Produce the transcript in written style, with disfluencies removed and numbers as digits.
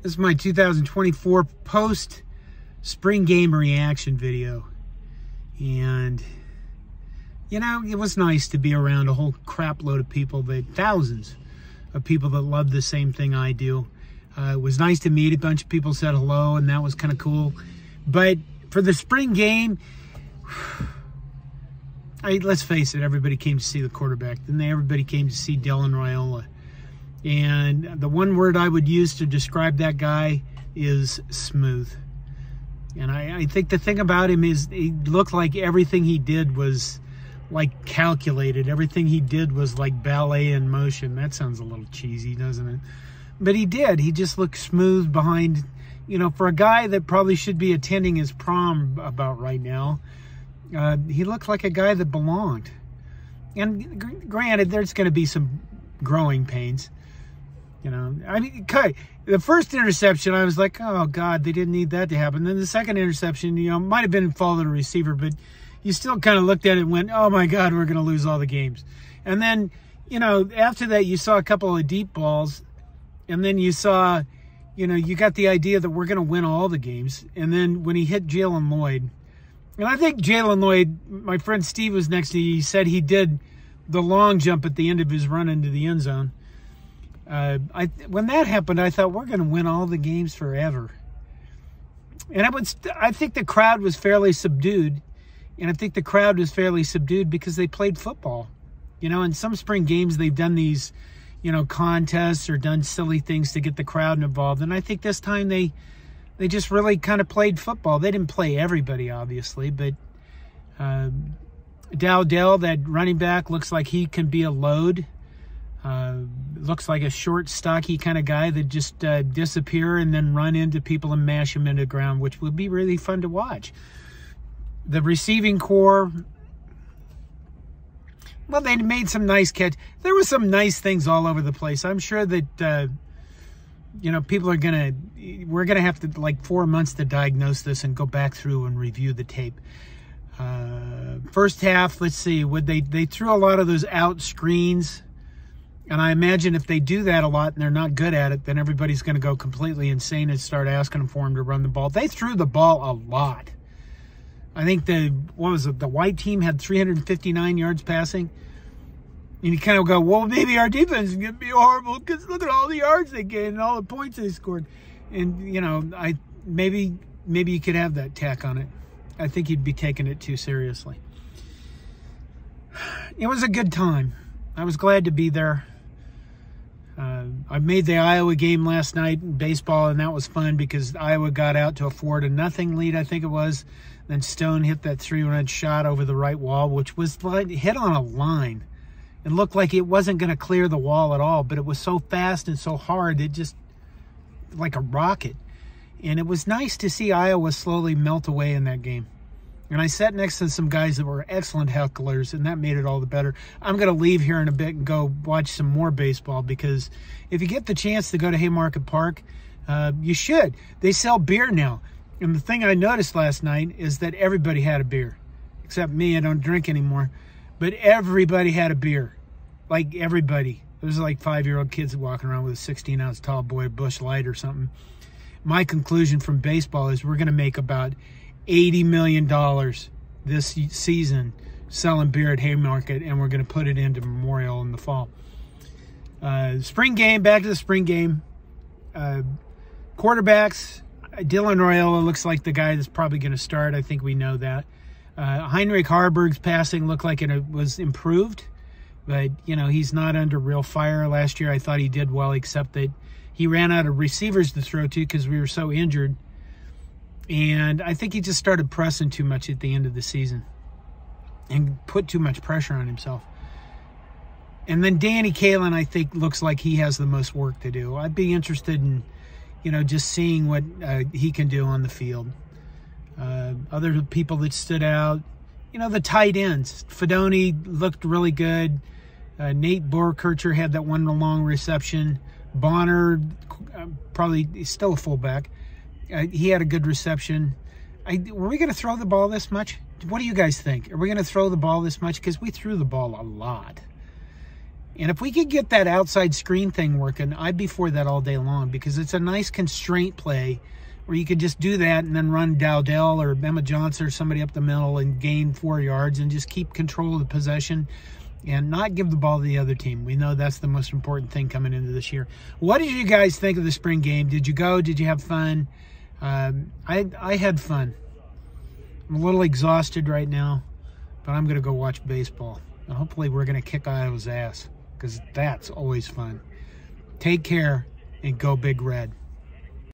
This is my 2024 post-spring game reaction video. And, you know, it was nice to be around a whole crap load of people, thousands of people that love the same thing I do. It was nice to meet a bunch of people, said hello, and that was kind of cool. But for the spring game, let's face it, everybody came to see the quarterback. Then everybody came to see Dyan Riola. And the one word I would use to describe that guy is smooth. And I think the thing about him is he looked like everything he did was like calculated. Everything he did was like ballet in motion. That sounds a little cheesy, doesn't it? But he did. He just looked smooth behind, you know, for a guy that probably should be attending his prom about right now. He looked like a guy that belonged. And granted, there's going to be some growing pains. You know, I mean, okay, the first interception, I was like, oh, God, they didn't need that to happen. Then the second interception, you know, might have been fault of the receiver, but you still kind of looked at it and went, oh, my God, we're going to lose all the games. And then, you know, after that, you saw a couple of deep balls, and then you saw, you know, you got the idea that we're going to win all the games. And then when he hit Jalen Lloyd, and I think Jalen Lloyd, my friend Steve was next to me, he said he did the long jump at the end of his run into the end zone. When that happened, I thought, we're going to win all the games forever. And I think the crowd was fairly subdued. And I think the crowd was fairly subdued because they played football. You know, in some spring games, they've done these, you know, contests or done silly things to get the crowd involved. And I think this time they just really kind of played football. They didn't play everybody, obviously, but Dowdell, that running back, looks like he can be a load. Looks like a short, stocky kind of guy that just disappear and then run into people and mash them into the ground, which would be really fun to watch. The receiving core, well, they made some nice catch. There were some nice things all over the place. I'm sure that, you know, people are we're going to have to, like, 4 months to diagnose this and go back through and review the tape. First half, let's see, they threw a lot of those out screens. And I imagine if they do that a lot and they're not good at it, then everybody's going to go completely insane and start asking them for them to run the ball. They threw the ball a lot. I think the white team had 359 yards passing. And you kind of go, well, maybe our defense is going to be horrible because look at all the yards they gained and all the points they scored. And, you know, maybe you could have that tack on it. I think you'd be taking it too seriously. It was a good time. I was glad to be there. I made the Iowa game last night in baseball, and that was fun because Iowa got out to a 4-0 lead, I think it was. Then Stone hit that 3-run shot over the right wall, which was hit on a line. It looked like it wasn't going to clear the wall at all, but it was so fast and so hard, it just like a rocket. And it was nice to see Iowa slowly melt away in that game. And I sat next to some guys that were excellent hecklers, and that made it all the better. I'm going to leave here in a bit and go watch some more baseball because if you get the chance to go to Haymarket Park, you should. They sell beer now. And the thing I noticed last night is that everybody had a beer. Except me, I don't drink anymore. But everybody had a beer. Like everybody. There was like 5-year-old kids walking around with a 16-ounce tall boy Busch Light or something. My conclusion from baseball is we're going to make about $80 million this season selling beer at Haymarket, and we're going to put it into Memorial in the fall. Spring game, back to the spring game. Quarterbacks, Dyan Riola looks like the guy that's probably going to start. I think we know that. Heinrich Harberg's passing looked like it was improved, but, you know, he's not under real fire. Last year I thought he did well, except that he ran out of receivers to throw to because we were so injured. And I think he just started pressing too much at the end of the season and put too much pressure on himself. And then Danny Kalin, I think, looks like he has the most work to do. I'd be interested in, you know, just seeing what he can do on the field. Other people that stood out, you know, the tight ends. Fedoni looked really good. Nate Borkercher had that one long reception. Bonner, probably still a fullback. He had a good reception. Were we going to throw the ball this much? What do you guys think? Are we going to throw the ball this much? Because we threw the ball a lot. And if we could get that outside screen thing working, I'd be for that all day long, because it's a nice constraint play where you could just do that and then run Dowdell or Emma Johnson or somebody up the middle and gain 4 yards and just keep control of the possession and not give the ball to the other team. We know that's the most important thing coming into this year. What did you guys think of the spring game? Did you go? Did you have fun? I had fun. I'm a little exhausted right now, but I'm going to go watch baseball. And hopefully we're going to kick Iowa's ass, because that's always fun. Take care and go Big Red.